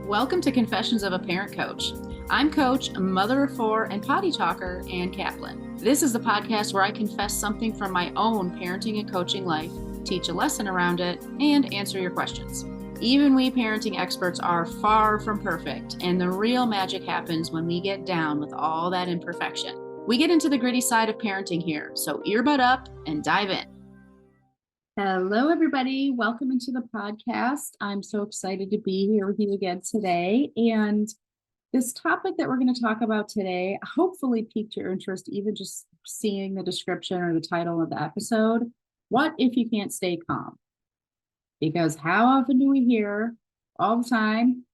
Welcome to Confessions of a Parent Coach. I'm Coach, a mother of four, and potty talker, Ann Kaplan. This is the podcast where I confess something from my own parenting and coaching life, teach a lesson around it, and answer your questions. Even we parenting experts are far from perfect, and the real magic happens when we get down with all that imperfection. We get into the gritty side of parenting here, so earbud up and dive in. Hello, everybody. Welcome into the podcast. I'm so excited to be here with you again today. And this topic that we're going to talk about today hopefully piqued your interest, even just seeing the description or the title of the episode. What if you can't stay calm? Because how often do we hear all the time?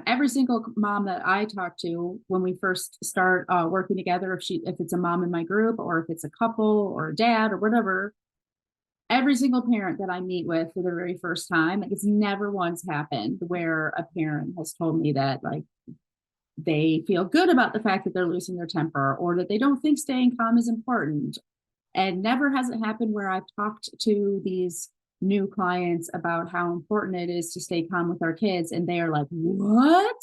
Every single mom that I talk to when we first start working together, if it's a mom in my group or if it's a couple or a dad or whatever, every single parent that I meet with for the very first time, it's never once happened where a parent has told me that they feel good about the fact that they're losing their temper or that they don't think staying calm is important. And never has it happened where I've talked to these new clients about how important it is to stay calm with our kids. And they are like, what?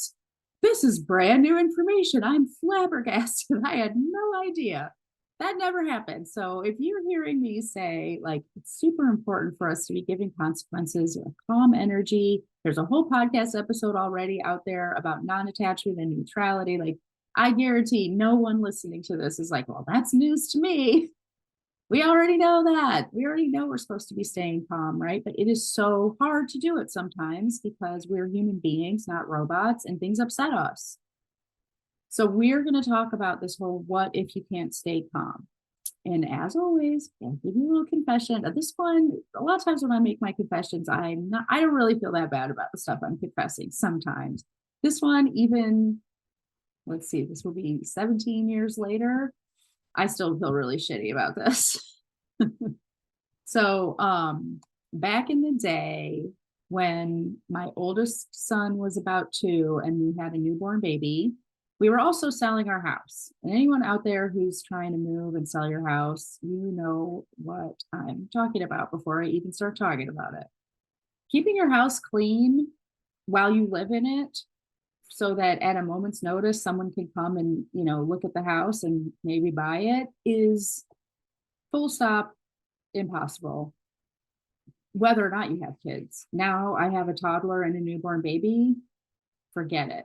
This is brand new information. I'm flabbergasted. I had no idea. That never happened. So if you're hearing me say, it's super important for us to be giving consequences a calm energy, there's a whole podcast episode already out there about non-attachment and neutrality. I guarantee no one listening to this is like, well, that's news to me. We already know that. We already know we're supposed to be staying calm, right? But it is so hard to do it sometimes because we're human beings, not robots, and things upset us. So we're going to talk about this whole what if you can't stay calm. And as always, I'll give you a little confession. This one, a lot of times when I make my confessions, I don't really feel that bad about the stuff I'm confessing sometimes. This one, even, let's see, this will be 17 years later. I still feel really shitty about this. So back in the day when my oldest son was about 2 and we had a newborn baby, we were also selling our house. And anyone out there who's trying to move and sell your house, you know what I'm talking about before I even start talking about it. Keeping your house clean while you live in it so that at a moment's notice, someone can come and, look at the house and maybe buy it is full stop impossible. Whether or not you have kids. Now I have a toddler and a newborn baby. Forget it.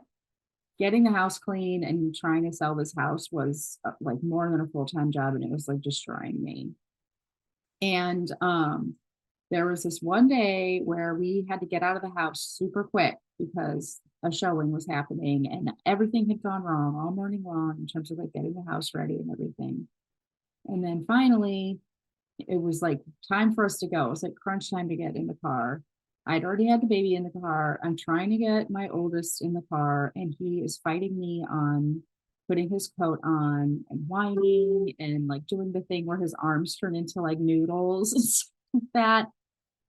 Getting the house clean and trying to sell this house was more than a full-time job, and it was destroying me. And there was this one day where we had to get out of the house super quick because a showing was happening and everything had gone wrong all morning long in terms of getting the house ready and everything. And then finally, it was time for us to go. It was crunch time to get in the car. I'd already had the baby in the car. I'm trying to get my oldest in the car, and he is fighting me on putting his coat on and whining and doing the thing where his arms turn into noodles and stuff like that.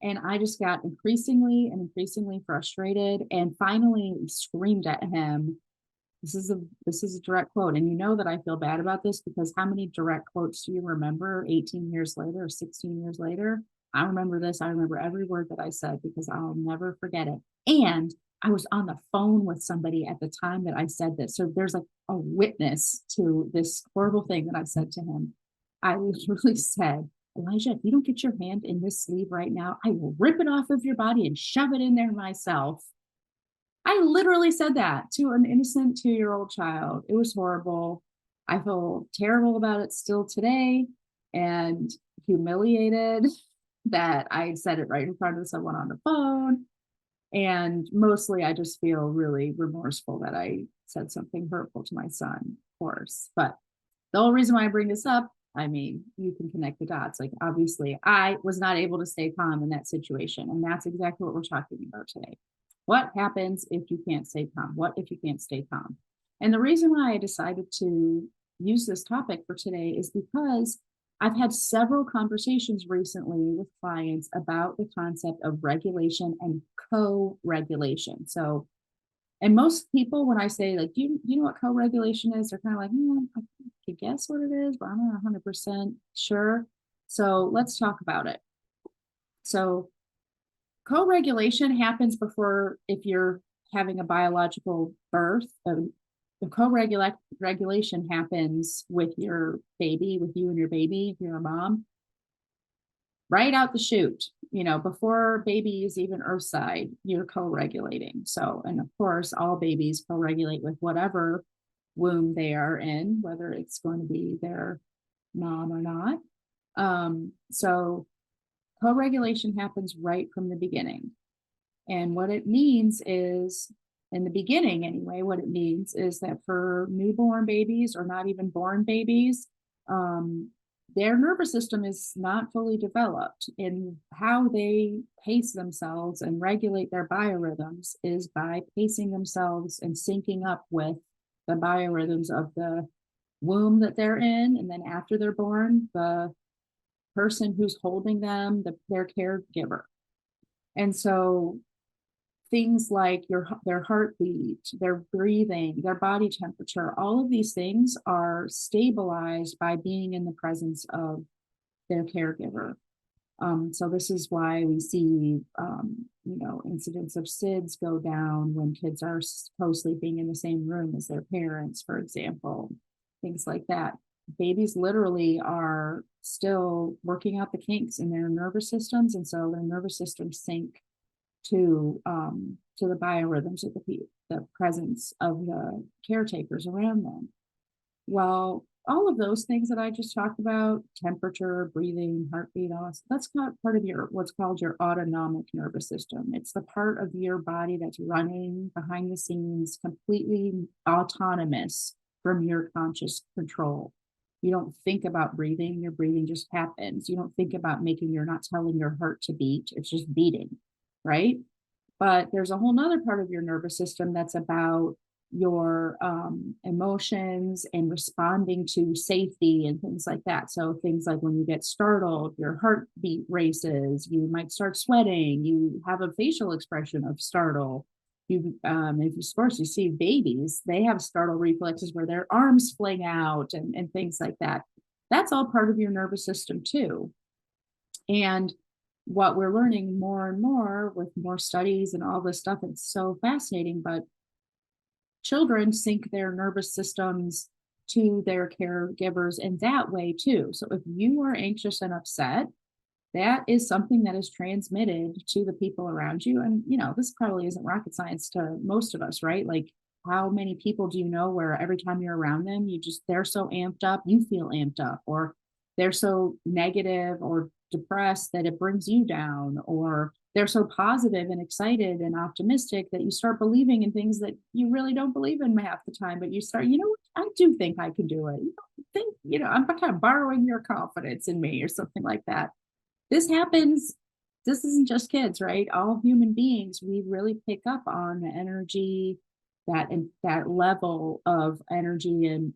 And I just got increasingly and increasingly frustrated and finally screamed at him. This is a direct quote. And you know that I feel bad about this because how many direct quotes do you remember 18 years later or 16 years later? I remember this. I remember every word that I said because I'll never forget it. And I was on the phone with somebody at the time that I said this. So there's a witness to this horrible thing that I said to him. I literally said, Elijah, if you don't get your hand in this sleeve right now, I will rip it off of your body and shove it in there myself. I literally said that to an innocent 2-year-old child. It was horrible. I feel terrible about it still today and humiliated that I said it right in front of someone on the phone. And mostly I just feel really remorseful that I said something hurtful to my son, of course. But the whole reason why I bring this up, you can connect the dots. Obviously, I was not able to stay calm in that situation. And that's exactly what we're talking about today. What happens if you can't stay calm? What if you can't stay calm? And the reason why I decided to use this topic for today is because I've had several conversations recently with clients about the concept of regulation and co-regulation. So, and most people, when I say, do you know what co-regulation is? They're kind of I could guess what it is, but I'm not 100% sure. So let's talk about it. So co-regulation happens before, if you're having a biological birth, the co-regulation happens with your baby, with you and your baby, if you're a mom, right out the chute, before baby is even earthside, you're co-regulating. So, and of course, all babies co-regulate with whatever womb they are in, whether it's going to be their mom or not. So co-regulation happens right from the beginning. And what it means is, in the beginning anyway, what it means is that for newborn babies or not even born babies, their nervous system is not fully developed. And how they pace themselves and regulate their biorhythms is by pacing themselves and syncing up with the biorhythms of the womb that they're in. And then after they're born, the person who's holding them, their caregiver. And so things like their heartbeat, their breathing, their body temperature, all of these things are stabilized by being in the presence of their caregiver. So this is why we see, incidents of SIDS go down when kids are co-sleeping in the same room as their parents, for example, things like that. Babies literally are still working out the kinks in their nervous systems, and so their nervous systems sync to the biorhythms of the presence of the caretakers around them. Well, all of those things that I just talked about, temperature, breathing, heartbeat, that's not part of your what's called your autonomic nervous system. It's the part of your body that's running behind the scenes, completely autonomous from your conscious control. You don't think about breathing, your breathing just happens. You don't think about you're not telling your heart to beat, it's just beating, right? But there's a whole nother part of your nervous system that's about your emotions and responding to safety and things like that. So things like when you get startled, your heartbeat races, you might start sweating, you have a facial expression of startle. Of course, you see babies, they have startle reflexes where their arms fling out and things like that. That's all part of your nervous system too. And what we're learning more and more with more studies and all this stuff, it's so fascinating, but children sync their nervous systems to their caregivers in that way too. So if you are anxious and upset, that is something that is transmitted to the people around you. And, this probably isn't rocket science to most of us, right? Like, how many people do you know where every time you're around them, they're so amped up, you feel amped up, or they're so negative or depressed that it brings you down, or they're so positive and excited and optimistic that you start believing in things that you really don't believe in half the time, but you start, I do think I can do it. I'm kind of borrowing your confidence in me or something like that. This happens. This isn't just kids, right? All human beings, we really pick up on the energy, that level of energy and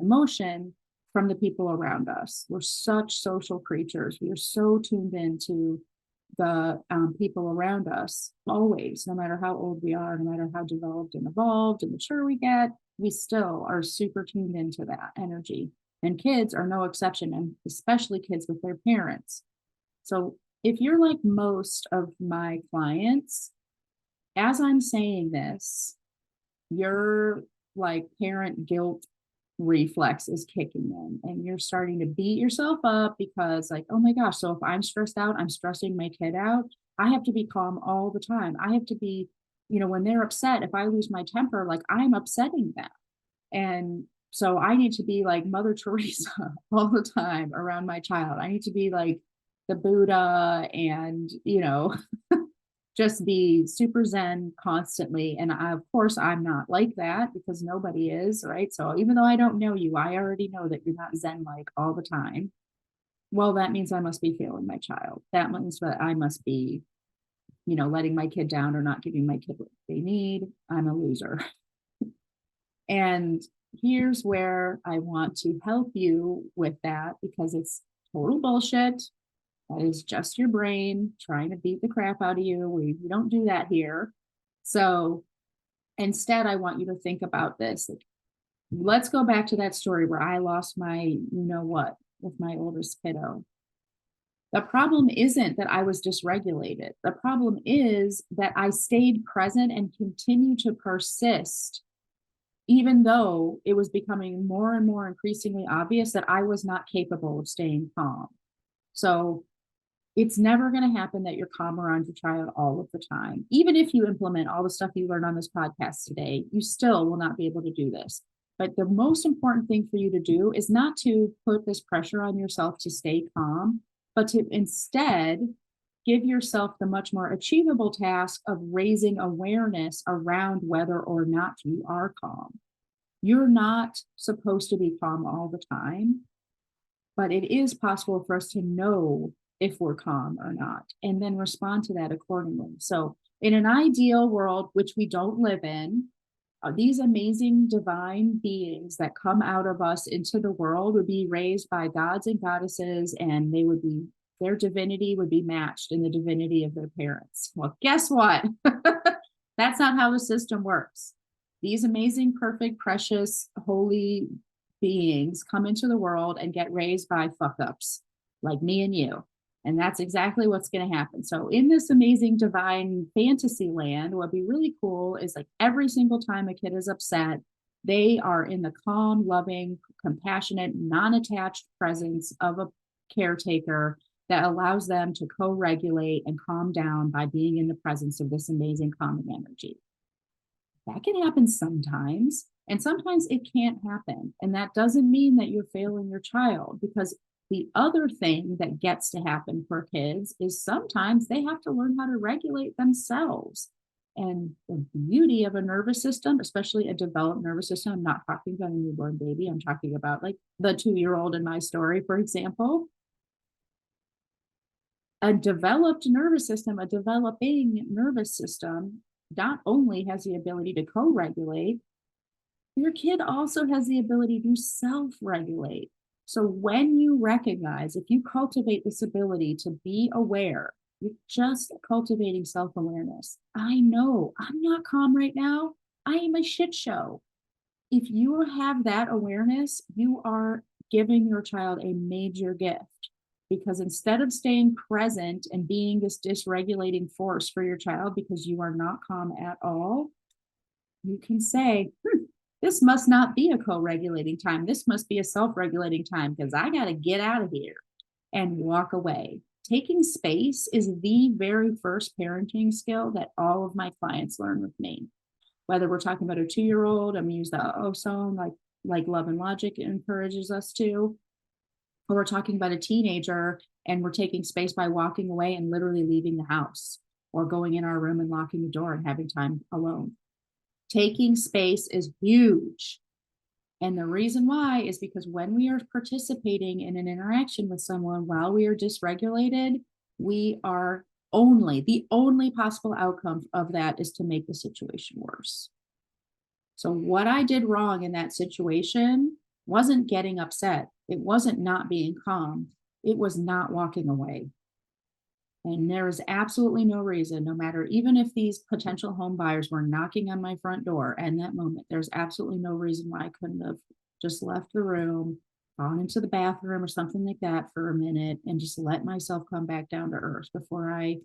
emotion from the people around us. We're such social creatures. We are so tuned into the people around us always, no matter how old we are, no matter how developed and evolved and mature we get, we still are super tuned into that energy. And kids are no exception, and especially kids with their parents. So if you're like most of my clients, as I'm saying this, your like parent guilt reflex is kicking in and you're starting to beat yourself up because like, oh my gosh, so if I'm stressed out, I'm stressing my kid out. I have to be calm all the time. I have to be, when they're upset, if I lose my temper, like I'm upsetting them. And so I need to be like Mother Teresa all the time around my child. I need to be like the Buddha and, just be super zen constantly. And of course, I'm not like that because nobody is, right? So even though I don't know you, I already know that you're not zen like all the time. Well, that means I must be failing my child. That means that I must be, letting my kid down or not giving my kid what they need. I'm a loser. And here's where I want to help you with that because it's total bullshit. That is just your brain trying to beat the crap out of you. We don't do that here. So instead, I want you to think about this. Let's go back to that story where I lost my, what, with my oldest kiddo. The problem isn't that I was dysregulated. The problem is that I stayed present and continued to persist, even though it was becoming more and more increasingly obvious that I was not capable of staying calm. So it's never going to happen that you're calm around your child all of the time. Even if you implement all the stuff you learned on this podcast today, you still will not be able to do this. But the most important thing for you to do is not to put this pressure on yourself to stay calm, but to instead give yourself the much more achievable task of raising awareness around whether or not you are calm. You're not supposed to be calm all the time, but it is possible for us to know if we're calm or not, and then respond to that accordingly. So, in an ideal world, which we don't live in, these amazing divine beings that come out of us into the world would be raised by gods and goddesses, and their divinity would be matched in the divinity of their parents. Well, guess what? That's not how the system works. These amazing, perfect, precious, holy beings come into the world and get raised by fuck ups like me and you. And that's exactly what's going to happen. So, in this amazing divine fantasy land, what'd be really cool is like every single time a kid is upset, they are in the calm, loving, compassionate, non attached presence of a caretaker that allows them to co regulate and calm down by being in the presence of this amazing calming energy. That can happen sometimes, and sometimes it can't happen. And that doesn't mean that you're failing your child, because the other thing that gets to happen for kids is sometimes they have to learn how to regulate themselves. And the beauty of a nervous system, especially a developed nervous system, I'm not talking about a newborn baby, I'm talking about like the 2-year-old in my story, for example. A developed nervous system, a developing nervous system, not only has the ability to co regulate, your kid also has the ability to self regulate. So when you recognize, if you cultivate this ability to be aware, you're just cultivating self awareness. I know I'm not calm right now. I am a shit show. If you have that awareness, you are giving your child a major gift, because instead of staying present and being this dysregulating force for your child because you are not calm at all, you can say, this must not be a co-regulating time. This must be a self-regulating time, because I got to get out of here, and walk away. Taking space is the very first parenting skill that all of my clients learn with me. Whether we're talking about a 2-year-old, I'm use the O-zone like Love and Logic encourages us to, or we're talking about a teenager and we're taking space by walking away and literally leaving the house, or going in our room and locking the door and having time alone. Taking space is huge. And the reason why is because when we are participating in an interaction with someone while we are dysregulated, the only possible outcome of that is to make the situation worse. So what I did wrong in that situation wasn't getting upset. It wasn't not being calm. It was not walking away. And there is absolutely no reason, no matter, even if these potential home buyers were knocking on my front door in that moment, there's absolutely no reason why I couldn't have just left the room, gone into the bathroom or something like that for a minute, and just let myself come back down to earth before I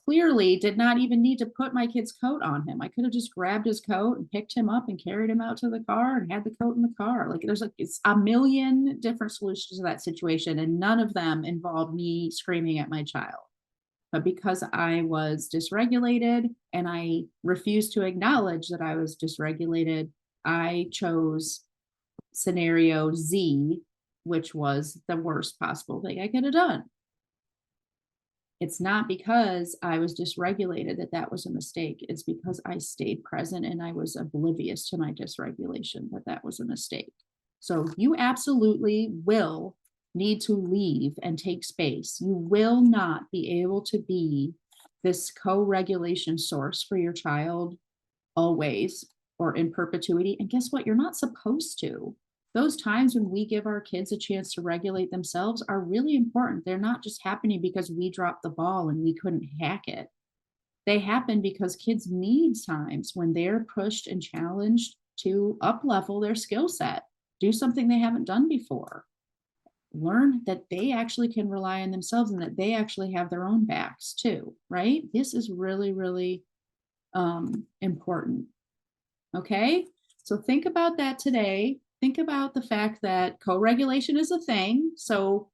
clearly did not even need to put my kid's coat on him. I could have just grabbed his coat and picked him up and carried him out to the car and had the coat in the car. Like it's a million different solutions to that situation, and none of them involved me screaming at my child. But because I was dysregulated and I refused to acknowledge that I was dysregulated, I chose scenario Z, which was the worst possible thing I could have done. It's not because I was dysregulated that was a mistake. It's because I stayed present and I was oblivious to my dysregulation that was a mistake. So you absolutely will need to leave and take space. You will not be able to be this co-regulation source for your child always or in perpetuity. And guess what? You're not supposed to. Those times when we give our kids a chance to regulate themselves are really important. They're not just happening because we dropped the ball and we couldn't hack it. They happen because kids need times when they're pushed and challenged to up level their skill set, do something they haven't done before. learn that they actually can rely on themselves and that they actually have their own backs too, right? This is really, really important. Okay. So think about that today. Think about the fact that co-regulation is a thing. So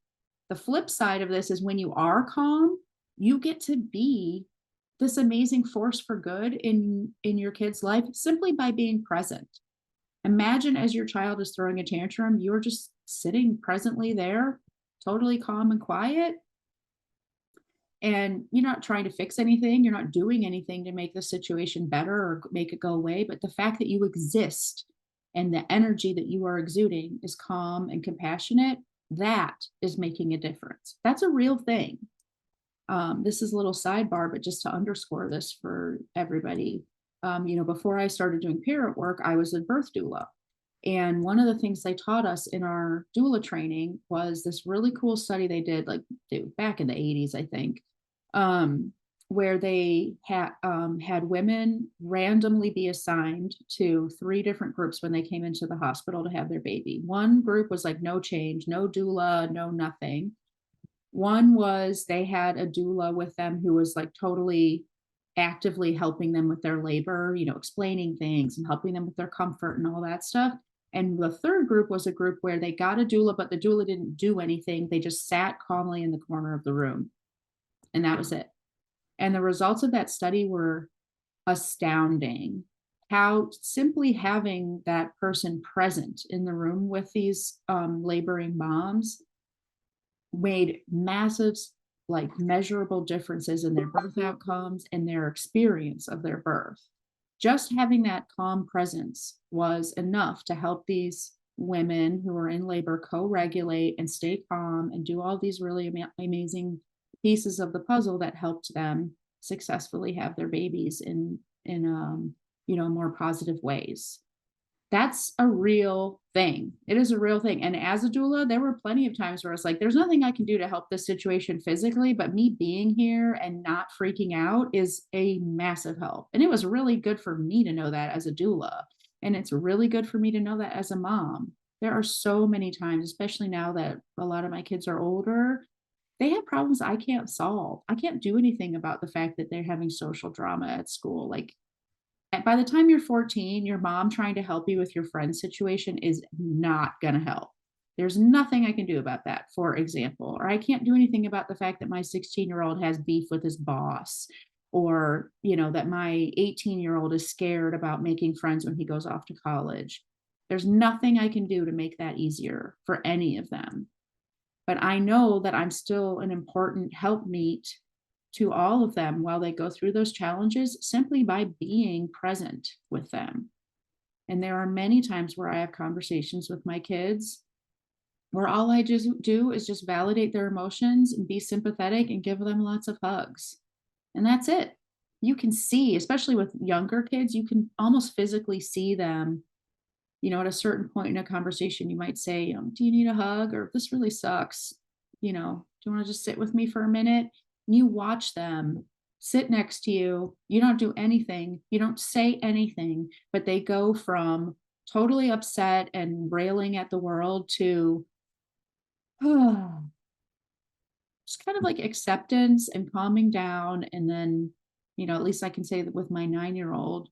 the flip side of this is when you are calm, you get to be this amazing force for good in your kid's life simply by being present. Imagine as your child is throwing a tantrum, you're just sitting presently there, totally calm and quiet, and you're not trying to fix anything. You're not doing anything to make the situation better or make it go away. But the fact that you exist and the energy that you are exuding is calm and compassionate, that is making a difference. That's a real thing. This is a little sidebar, but just to underscore this for everybody, before I started doing parent work, I was a birth doula. And one of the things they taught us in our doula training was this really cool study they did, like back in the 80s, I think, um, where they had women randomly be assigned to 3 different groups when they came into the hospital to have their baby. One group was like no change, no doula, no nothing. One was they had a doula with them who was like totally actively helping them with their labor, explaining things and helping them with their comfort and all that stuff. And the third group was a group where they got a doula, but the doula didn't do anything. They just sat calmly in the corner of the room. And that was it. And the results of that study were astounding. How simply having that person present in the room with these laboring moms made massive, like measurable differences in their birth outcomes and their experience of their birth. Just having that calm presence was enough to help these women who are in labor co-regulate and stay calm and do all these really amazing pieces of the puzzle that helped them successfully have their babies in more positive ways. That's a real thing. It is a real thing. And as a doula, there were plenty of times where it's like, there's nothing I can do to help this situation physically, but me being here and not freaking out is a massive help. And it was really good for me to know that as a doula. And it's really good for me to know that as a mom. There are so many times, especially now that a lot of my kids are older, they have problems I can't solve. I can't do anything about the fact that they're having social drama at school. Like, by the time you're 14, your mom trying to help you with your friend's situation is not going to help. There's nothing I can do about that, for example. Or I can't do anything about the fact that my 16-year-old has beef with his boss, or, that my 18-year-old is scared about making friends when he goes off to college. There's nothing I can do to make that easier for any of them. But I know that I'm still an important helpmeet to all of them while they go through those challenges simply by being present with them. And there are many times where I have conversations with my kids where all I just do is just validate their emotions and be sympathetic and give them lots of hugs. And that's it. You can see, especially with younger kids, you can almost physically see them. At a certain point in a conversation, you might say, do you need a hug? Or this really sucks. Do you want to just sit with me for a minute? And you watch them sit next to you. You don't do anything. You don't say anything, but they go from totally upset and railing at the world to just kind of like acceptance and calming down. And then, at least I can say that with my 9-year-old,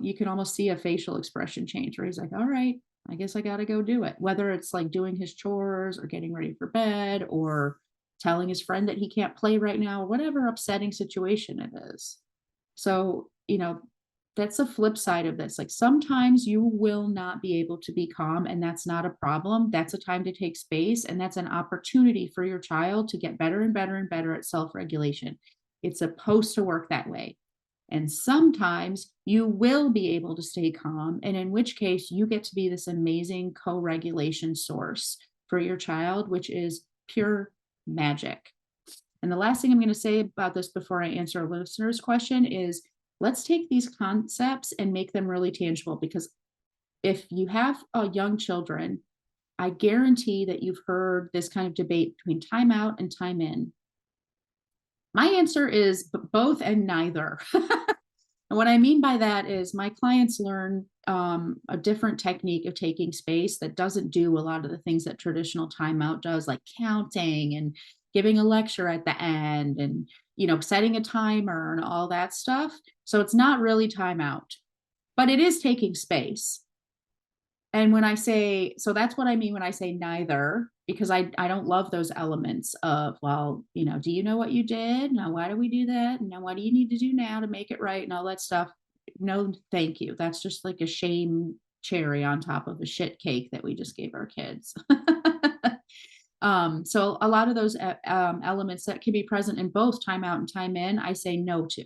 you can almost see a facial expression change where he's like, all right, I guess I got to go do it. Whether it's like doing his chores or getting ready for bed or telling his friend that he can't play right now, whatever upsetting situation it is. So, that's the flip side of this. Like sometimes you will not be able to be calm, and that's not a problem. That's a time to take space, and that's an opportunity for your child to get better and better and better at self-regulation. It's supposed to work that way. And sometimes you will be able to stay calm, and in which case you get to be this amazing co-regulation source for your child, which is pure magic. And the last thing I'm going to say about this before I answer a listener's question is let's take these concepts and make them really tangible, because if you have young children, I guarantee that you've heard this kind of debate between time out and time in. My answer is both and neither. And what I mean by that is my clients learn a different technique of taking space that doesn't do a lot of the things that traditional timeout does, like counting and giving a lecture at the end and, setting a timer and all that stuff. So it's not really timeout, but it is taking space. And when I say, so that's what I mean when I say neither, because I don't love those elements of, well, do you know what you did? Now, why do we do that? Now, what do you need to do now to make it right? And all that stuff. No, thank you. That's just like a shame cherry on top of a shit cake that we just gave our kids. So a lot of those elements that can be present in both time out and time in, I say no to.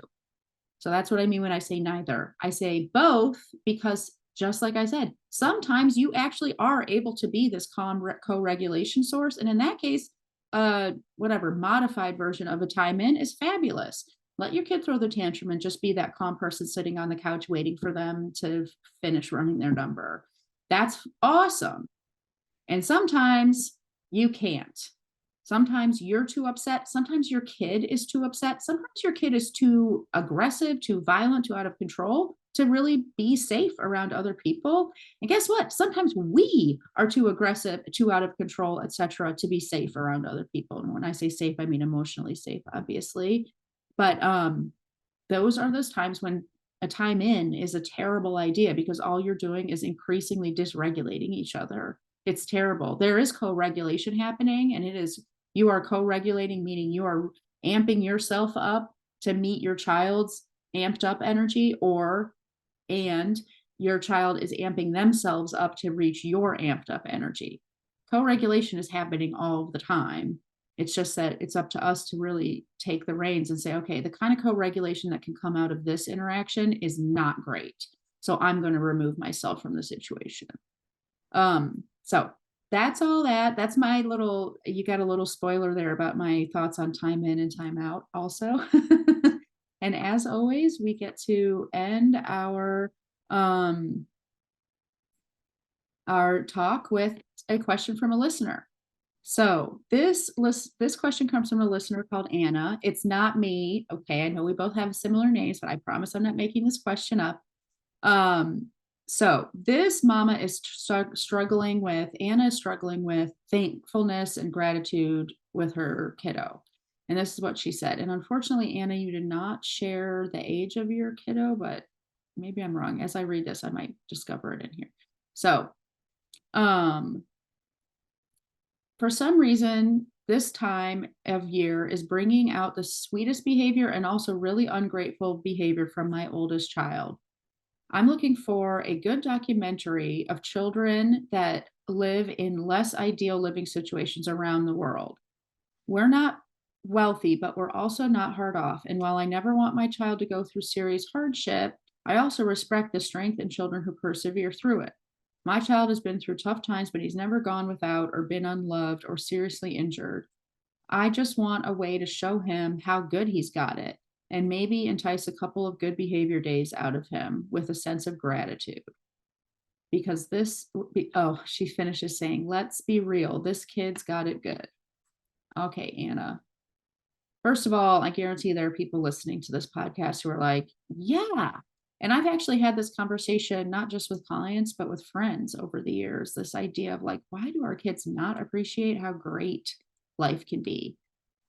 So that's what I mean when I say neither. I say both because just like I said, sometimes you actually are able to be this calm co-regulation source. And in that case, whatever modified version of a time in is fabulous. Let your kid throw the tantrum and just be that calm person sitting on the couch waiting for them to finish running their number. That's awesome. And sometimes you can't. Sometimes you're too upset. Sometimes your kid is too upset. Sometimes your kid is too aggressive, too violent, too out of control to really be safe around other people. And guess what? Sometimes we are too aggressive, too out of control, etc., to be safe around other people. And when I say safe, I mean emotionally safe, obviously. But those are those times when a time in is a terrible idea because all you're doing is increasingly dysregulating each other. It's terrible. There is co-regulation happening, and it is, you are co-regulating, meaning you are amping yourself up to meet your child's amped up energy, and your child is amping themselves up to reach your amped up energy. Co-regulation is happening all the time. It's just that it's up to us to really take the reins and say, okay, the kind of co-regulation that can come out of this interaction is not great. So I'm going to remove myself from the situation. So that's all that. That's my little, you got a little spoiler there about my thoughts on time in and time out also. And as always, we get to end our talk with a question from a listener. So this question comes from a listener called Anna. It's not me. Okay, I know we both have similar names, but I promise I'm not making this question up. So this mama is struggling with, Anna is struggling with thankfulness and gratitude with her kiddo. And this is what she said. And unfortunately, Anna, you did not share the age of your kiddo, but maybe I'm wrong. As I read this, I might discover it in here. So, for some reason, this time of year is bringing out the sweetest behavior and also really ungrateful behavior from my oldest child. I'm looking for a good documentary of children that live in less ideal living situations around the world. We're not wealthy, but we're also not hard off. And while I never want my child to go through serious hardship, I also respect the strength in children who persevere through it. My child has been through tough times, but he's never gone without or been unloved or seriously injured. I just want a way to show him how good he's got it and maybe entice a couple of good behavior days out of him with a sense of gratitude. Because she finishes saying, let's be real, this kid's got it good. Okay, Anna. First of all, I guarantee there are people listening to this podcast who are like, yeah. And I've actually had this conversation, not just with clients, but with friends over the years. This idea of like, why do our kids not appreciate how great life can be?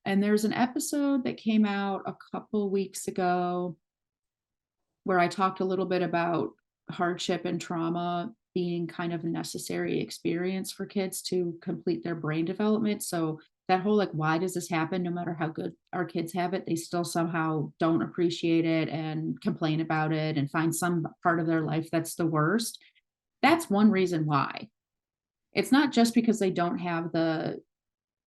And there's an episode that came out a couple weeks ago where I talked a little bit about hardship and trauma being kind of a necessary experience for kids to complete their brain development. So that whole like, why does this happen? No matter how good our kids have it, they still somehow don't appreciate it and complain about it and find some part of their life that's the worst. That's one reason why. It's not just because they don't have the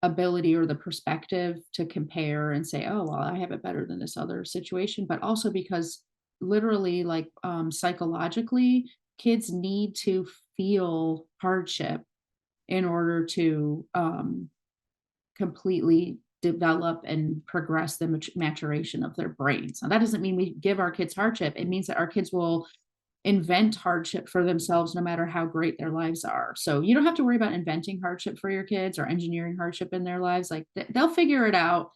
ability or the perspective to compare and say, oh, well, I have it better than this other situation, but also because literally, like psychologically, kids need to feel hardship in order to completely develop and progress the maturation of their brains. Now, that doesn't mean we give our kids hardship. It means that our kids will invent hardship for themselves no matter how great their lives are. So you don't have to worry about inventing hardship for your kids or engineering hardship in their lives. Like they'll figure it out.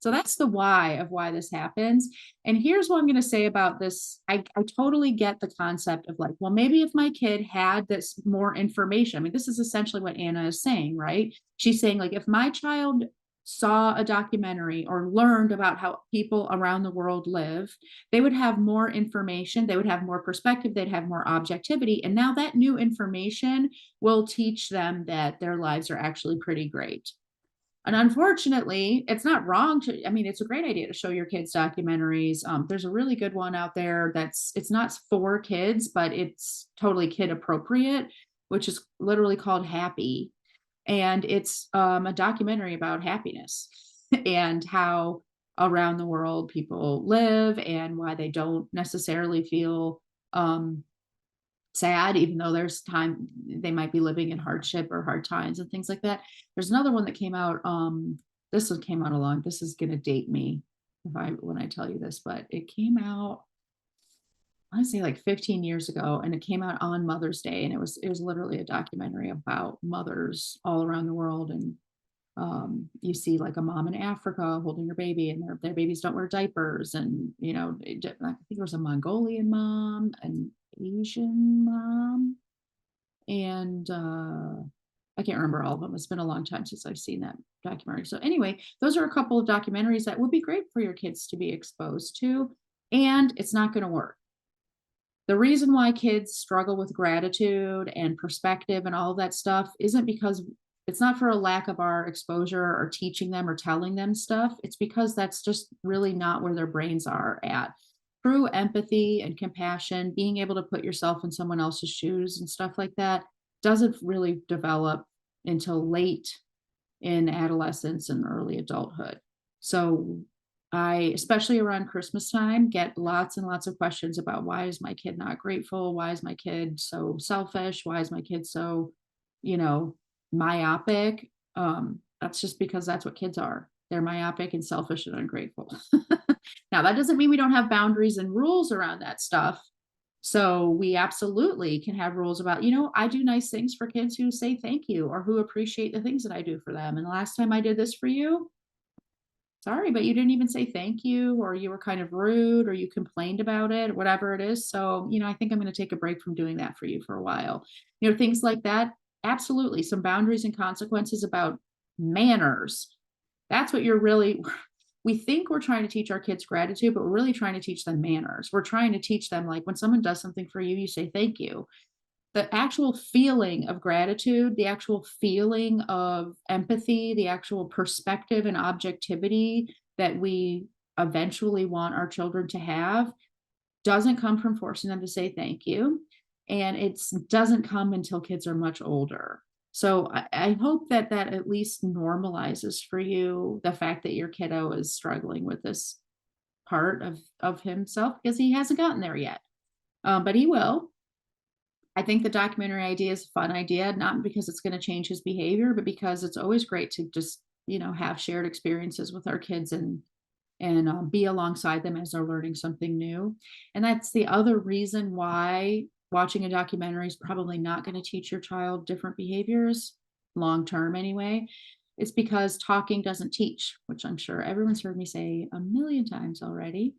So that's the why of why this happens. And here's what I'm going to say about this. I totally get the concept of like, well, maybe if my kid had this more information, I mean, this is essentially what Anna is saying, right? She's saying, like, if my child saw a documentary or learned about how people around the world live, they would have more information, they would have more perspective, they'd have more objectivity. And now that new information will teach them that their lives are actually pretty great. And unfortunately, it's not wrong to, I mean, it's a great idea to show your kids documentaries. There's a really good one out there it's not for kids, but it's totally kid appropriate, which is literally called Happy. And it's a documentary about happiness and how around the world people live and why they don't necessarily feel sad, even though there's time they might be living in hardship or hard times and things like that. There's another one that came out. This one came out along. This is gonna date me when I tell you this, but it came out, I say like 15 years ago, and it came out on Mother's Day, and it was literally a documentary about mothers all around the world. And you see like a mom in Africa holding her baby, and their babies don't wear diapers. And, I think there was a Mongolian mom, an Asian mom, and I can't remember all of them. It's been a long time since I've seen that documentary. So anyway, those are a couple of documentaries that would be great for your kids to be exposed to, and it's not going to work. The reason why kids struggle with gratitude and perspective and all of that stuff isn't because it's not for a lack of our exposure or teaching them or telling them stuff. It's because that's just really not where their brains are at. True empathy and compassion, being able to put yourself in someone else's shoes and stuff like that, doesn't really develop until late in adolescence and early adulthood. So I, especially around Christmas time, get lots and lots of questions about, why is my kid not grateful? Why is my kid so selfish? Why is my kid so, you know, myopic? That's just because that's what kids are. They're myopic and selfish and ungrateful. Now, that doesn't mean we don't have boundaries and rules around that stuff. So we absolutely can have rules about, I do nice things for kids who say thank you or who appreciate the things that I do for them. And the last time I did this for you, sorry, but you didn't even say thank you, or you were kind of rude, or you complained about it, whatever it is. So, I think I'm going to take a break from doing that for you for a while. Things like that. Absolutely. Some boundaries and consequences about manners. That's what we think we're trying to teach our kids gratitude, but we're really trying to teach them manners. We're trying to teach them, like, when someone does something for you, you say thank you. The actual feeling of gratitude, the actual feeling of empathy, the actual perspective and objectivity that we eventually want our children to have doesn't come from forcing them to say thank you. And it doesn't come until kids are much older. So I hope that at least normalizes for you the fact that your kiddo is struggling with this part of himself, because he hasn't gotten there yet. But he will. I think the documentary idea is a fun idea, not because it's going to change his behavior, but because it's always great to just, have shared experiences with our kids and be alongside them as they're learning something new. And that's the other reason why watching a documentary is probably not going to teach your child different behaviors long term anyway. It's because talking doesn't teach, which I'm sure everyone's heard me say a million times already.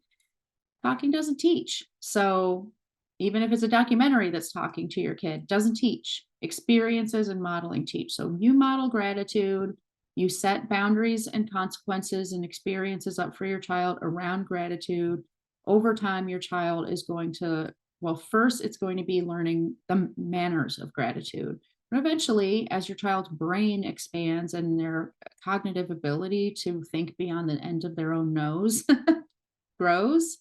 Talking doesn't teach. So even if it's a documentary that's talking to your kid, doesn't teach. Experiences and modeling teach. So you model gratitude, you set boundaries and consequences and experiences up for your child around gratitude. Over time, your child is going to, well, first, it's going to be learning the manners of gratitude. But eventually, as your child's brain expands and their cognitive ability to think beyond the end of their own nose grows,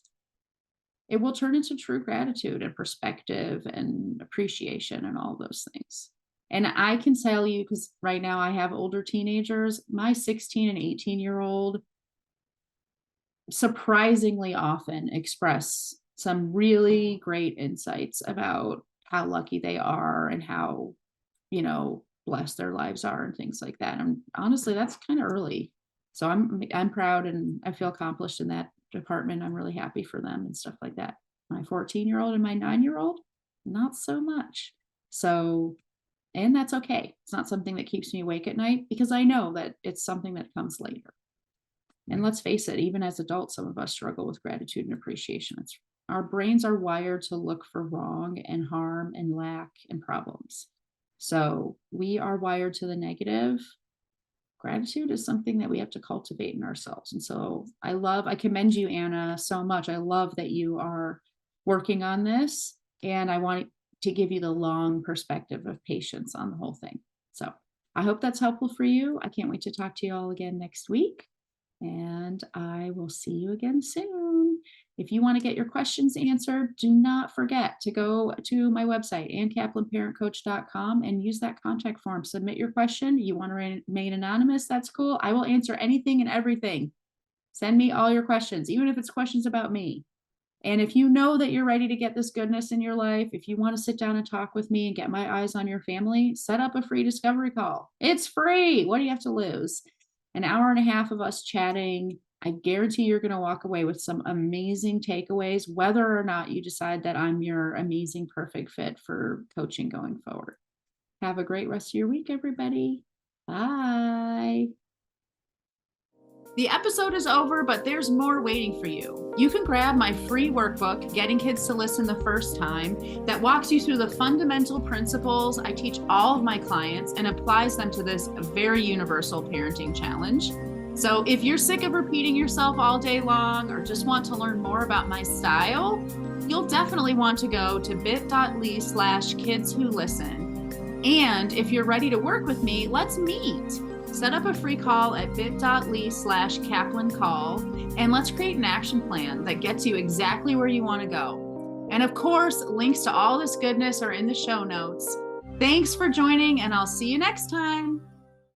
it will turn into true gratitude and perspective and appreciation and all those things. And I can tell you, because right now I have older teenagers, my 16 and 18-year-old surprisingly often express some really great insights about how lucky they are and how, blessed their lives are and things like that. And honestly, that's kind of early. So I'm proud and I feel accomplished in that department. I'm really happy for them and stuff like that. My 14-year-old and my 9-year-old, not so much. So And that's okay. It's not something that keeps me awake at night because I know that it's something that comes later. And let's face it, even as adults, some of us struggle with gratitude and appreciation. Our brains are wired to look for wrong and harm and lack and problems. So we are wired to the negative. Gratitude is something that we have to cultivate in ourselves. And so I commend you, Anna, so much. I love that you are working on this. And I want to give you the long perspective of patience on the whole thing. So I hope that's helpful for you. I can't wait to talk to you all again next week. And I will see you again soon. If you want to get your questions answered, do not forget to go to my website, AnnKaplanParentCoach.com, and use that contact form. Submit your question. You want to remain anonymous? That's cool. I will answer anything and everything. Send me all your questions, even if it's questions about me. And if you know that you're ready to get this goodness in your life, if you want to sit down and talk with me and get my eyes on your family, set up a free discovery call. It's free. What do you have to lose? An hour and a half of us chatting. I guarantee you're going to walk away with some amazing takeaways, whether or not you decide that I'm your amazing, perfect fit for coaching going forward. Have a great rest of your week, everybody. Bye. The episode is over, but there's more waiting for you. You can grab my free workbook, Getting Kids to Listen the First Time, that walks you through the fundamental principles I teach all of my clients and applies them to this very universal parenting challenge. So if you're sick of repeating yourself all day long or just want to learn more about my style, you'll definitely want to go to bit.ly/kidswholisten. And if you're ready to work with me, let's meet. Set up a free call at bit.ly/KaplanCall, and let's create an action plan that gets you exactly where you want to go. And of course, links to all this goodness are in the show notes. Thanks for joining, and I'll see you next time.